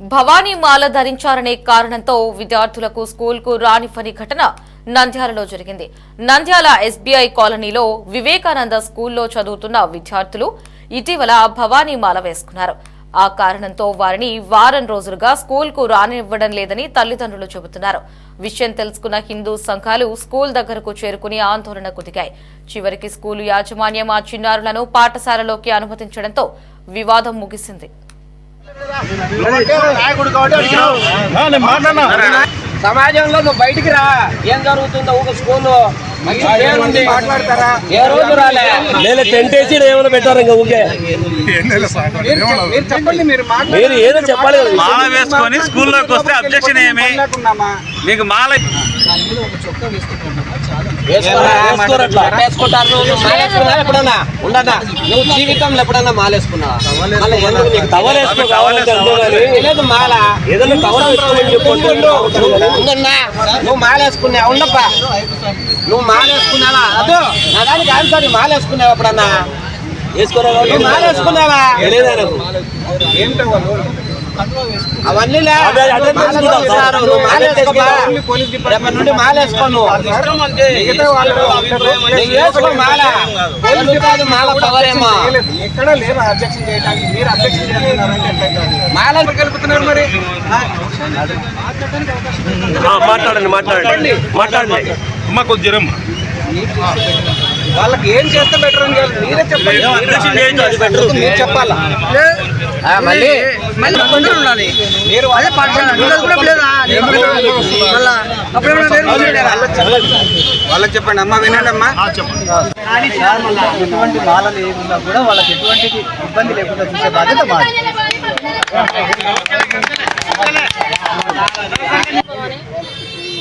భవానీ మాల ధరించారనే కారణంతో విద్యార్థులకు స్కూల్కు రానివ్వని ఘటన నంద్యాలలో జరిగింది. నంద్యాల ఎస్బీఐ కాలనీలో వివేకానంద స్కూల్లో చదువుతున్న విద్యార్థులు ఇటీవల భవానీ మాల వేసుకున్నారు. ఆ కారణంతో వారిని వారం రోజులుగా స్కూల్కు రానివ్వడం లేదని తల్లిదండ్రులు చెబుతున్నారు. విషయం తెలుసుకున్న హిందూ సంఘాలు స్కూల్ దగ్గరకు చేరుకుని ఆందోళనకు దిగాయి. చివరికి స్కూలు యాజమాన్యం ఆ చిన్నారులను పాఠశాలలోకి అనుమతించడంతో వివాదం ముగిసింది. సమాజంలో నువ్వు బయటికి రా, ఏం జరుగుతుందో ఒక స్కూల్లో మాట్లాడతారా? ఏ రోజు రాలే టెంట్ వేసి ఏమైనా పెట్టారు. ఇంకా ఊకే మీరు ఏదో చెప్పాలి. మాల వేసుకొని స్కూల్లోకి వస్తే అబ్జెక్షన్ ఏమి? మీకు మాల ఎప్పుడన్నా ఉండదా? నువ్వు జీవితంలో ఎప్పుడన్నా మాలేసుకున్నావా? మాల నువ్వు మాలేసుకున్నావు ఉండప్పా, నువ్వు మాలేసుకున్నావా? అదో నా దానికి ఆన్సర్. మాలేసుకున్నావా ఎప్పుడన్నా? వేసుకున్నావా? మాలేసుకున్నావా? అవన్నీ రేపటి నుండి మాలేసుకోను. మాల పవరేమో మాల కలుపుతున్నారు. మరి మాట్లాడండి అమ్మ కొద్దిగా వాళ్ళకి ఏం చేస్తే బెటర్ అని మీరే చెప్పండి. మీరు చెప్పాలా? మళ్ళీ ఉండాలి. మీరు వాళ్ళకి చెప్పండి. అమ్మ వినండి అమ్మా. ఎటువంటి మాలలు ఏమున్నా కూడా వాళ్ళకి ఎటువంటి ఇబ్బంది లేకుండా చూసే బాధ్యత మాది.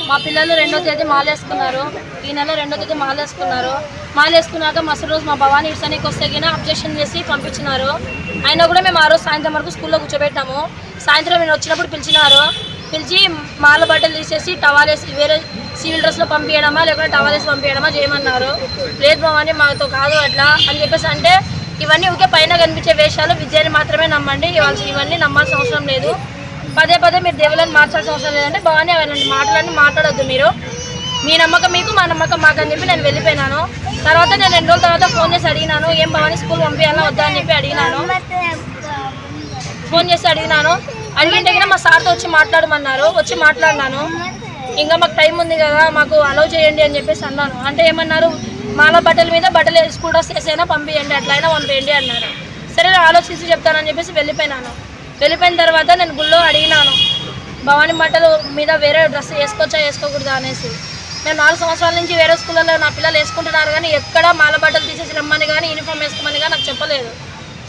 మా పిల్లలు 2వ తేదీ మాలేసుకున్నారు. ఈ నెల 2వ తేదీ మాలేసుకున్నాక మరుసటి రోజు మా భవానీ విషయానికి వస్తే అబ్జెక్షన్ చేసి పంపించినారు. అయినా కూడా మేము ఆ రోజు సాయంత్రం వరకు స్కూల్లో కూర్చోబెట్టాము. సాయంత్రం నేను వచ్చినప్పుడు పిలిచి మాల బట్టలు తీసేసి టవాలేసి వేరే సివిల్ డ్రెస్లో పంపించడమా లేకుంటే టవాలేసి పంపించడమా చేయమన్నారు. లేదు భవానీ మాతో కాదు అట్లా అని చెప్పేసి అంటే ఇవన్నీ ఊకే పైన కనిపించే వేషాలు, విద్యని మాత్రమే నమ్మండి, ఇవన్నీ నమ్మాల్సిన అవసరం లేదు. పదే మీరు దేవుళ్ళని మార్చాల్సిన అవసరం లేదంటే భవానీ అలాంటి మాటలన్నీ మాట్లాడొద్దు. మీరు మీ నమ్మకం మీకు, మా నమ్మకం మాకు అని చెప్పి నేను వెళ్ళిపోయినాను. తర్వాత నేను 2 రోజుల తర్వాత ఫోన్ చేసి అడిగినాను, ఏం భవానీ స్కూల్ పంపించాలా వద్దా అని చెప్పి అడిగినాను. ఫోన్ చేసి అడిగింటే మా సార్తో వచ్చి మాట్లాడమన్నారు. వచ్చి మాట్లాడినాను. ఇంకా మాకు టైం ఉంది కదా, మాకు అలౌ చేయండి అని చెప్పేసి అన్నాను. అంటే ఏమన్నారు, మాల బట్టల మీద బట్టలు స్కూల్ డ్రెస్ వేసైనా పంపించండి, అట్లయినా పంపించండి అన్నారు. సరే ఆలోచించి చెప్తానని చెప్పేసి వెళ్ళిపోయిన తర్వాత నేను గుళ్ళో అడిగినాను, భవానీ బట్టలు మీద వేరే డ్రెస్ వేసుకోవచ్చా వేసుకోకూడదా అనేసి. నేను 4 సంవత్సరాల నుంచి వేరే స్కూళ్ళలో నా పిల్లలు వేసుకుంటున్నారు, కానీ ఎక్కడ మాల బట్టలు తీసేసి రమ్మని కానీ యూనిఫామ్ వేసుకోమని కానీ నాకు చెప్పలేదు.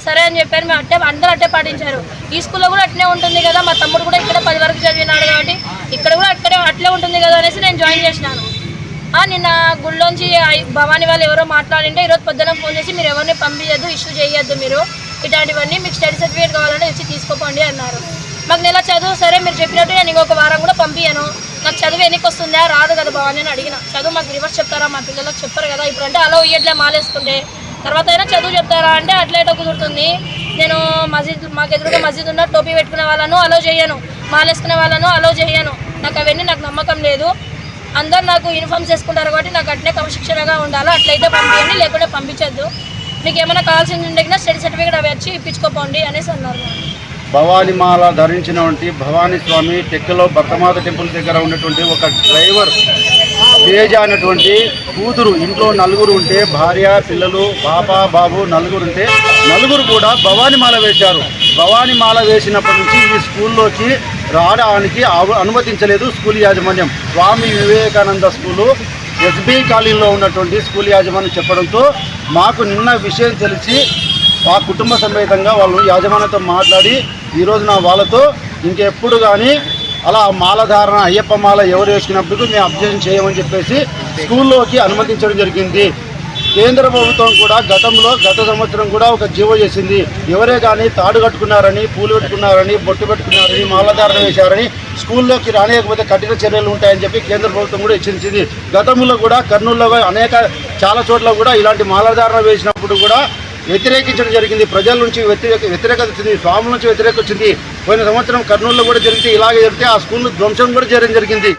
సరే అని చెప్పారు. మేము అందరూ అట్టే పాటించారు. ఈ స్కూల్లో కూడా అట్లే ఉంటుంది కదా, మా తమ్ముడు కూడా ఇక్కడ 10 వరకు చదివినాడు కాబట్టి ఇక్కడ కూడా అట్లే ఉంటుంది కదా అనేసి నేను జాయిన్ చేసినాను. నిన్న గుళ్ళోంచి భవానీ వాళ్ళు ఎవరో మాట్లాడింటే ఈరోజు పొద్దున ఫోన్ చేసి మీరు ఎవరిని పంపించద్దు, ఇష్యూ చేయొద్దు, మీరు ఇట్లాంటివన్నీ మీకు స్టడీ సర్టిఫికేట్ కావాలంటే వచ్చి తీసుకోపోండి అన్నారు. మాకు నెల చదువు సరే మీరు చెప్పినట్టు నేను ఇంకొక వారం కూడా పంపించాను. నాకు చదువు ఎన్నికి వస్తుందా రాదు కదా భవానీ అని అడిగిన. చదువు మాకు రివర్స్ చెప్తారా, మా పిల్లలకు చెప్పరు కదా, ఇప్పుడు అంటే అలా ఇయ్యట్లే మాలేసుకుంటే తర్వాత అయినా చదువు చెప్తారా అంటే అట్లయితే కుదురుతుంది. నేను మాకు ఎదురుగా మస్జిద్ ఉన్న టోపీ పెట్టుకునే వాళ్ళను అలో చేయను, మాలేసుకునే వాళ్ళను అలో చేయను. నాకు నమ్మకం లేదు. అందరు నాకు యూనిఫామ్స్ వేసుకుంటారు కాబట్టి నాకు అట్లే క్రమశిక్షణగా ఉండాలి. అట్లయితే పంపించండి, లేకుంటే పంపించద్దు. మీకు ఏమైనా కావాల్సింది ఉంటే స్టడీ సర్టిఫికేట్ అవి వచ్చి ఇప్పించుకోపోండి అనేసి అన్నారు. భవానీ మాల ధరించినటువంటి భవానీ స్వామి టెక్కలో భక్తమాత టెంపుల్ దగ్గర ఉన్నటువంటి ఒక డ్రైవర్ తేజ అనేటువంటి కూతురు, ఇంట్లో 4 ఉంటే భార్య, పిల్లలు, పాప, బాబు 4 ఉంటే 4 కూడా భవానీ మాల వేశారు. భవానీ మాల వేసినప్పటి నుంచి ఈ స్కూల్లోకి రావడానికి అనుమతించలేదు స్కూల్ యాజమాన్యం. స్వామి వివేకానంద స్కూలు ఎస్బీఐ కాలనీలో ఉన్నటువంటి స్కూల్ యాజమాన్యం చెప్పడంతో మాకు నిన్న విషయం తెలిసి ఆ కుటుంబ సమేతంగా వాళ్ళు యాజమాన్యంతో మాట్లాడి ఈరోజు వాళ్ళతో ఇంకెప్పుడు కానీ అలా మాలధారణ అయ్యప్ప మాల ఎవరు వేసుకున్నప్పుడు మేము అబ్జెక్షన్ చేయమని చెప్పేసి స్కూల్లోకి అనుమతించడం జరిగింది. కేంద్ర ప్రభుత్వం కూడా గత సంవత్సరం కూడా ఒక జీవో చేసింది. ఎవరే కానీ తాడు కట్టుకున్నారని, పూలు పెట్టుకున్నారని, బొట్టు పెట్టుకున్నారని, మాలధారణ వేశారని స్కూల్లోకి రానియకపోతే కఠిన చర్యలు ఉంటాయని చెప్పి కేంద్ర ప్రభుత్వం కూడా హెచ్చరించింది. గతంలో కూడా కర్నూలులో చాలా చోట్ల కూడా ఇలాంటి మాలధారణ వేసినప్పుడు కూడా వ్యతిరేకించడం జరిగింది. ప్రజల నుంచి వ్యతిరేకత వచ్చింది, స్వాముల నుంచి వ్యతిరేకత వచ్చింది. పోయిన సంవత్సరం కర్నూలులో కూడా జరిగితే ఇలాగే జరిగితే ఆ స్కూల్ ధ్వంసం కూడా చేయడం జరిగింది.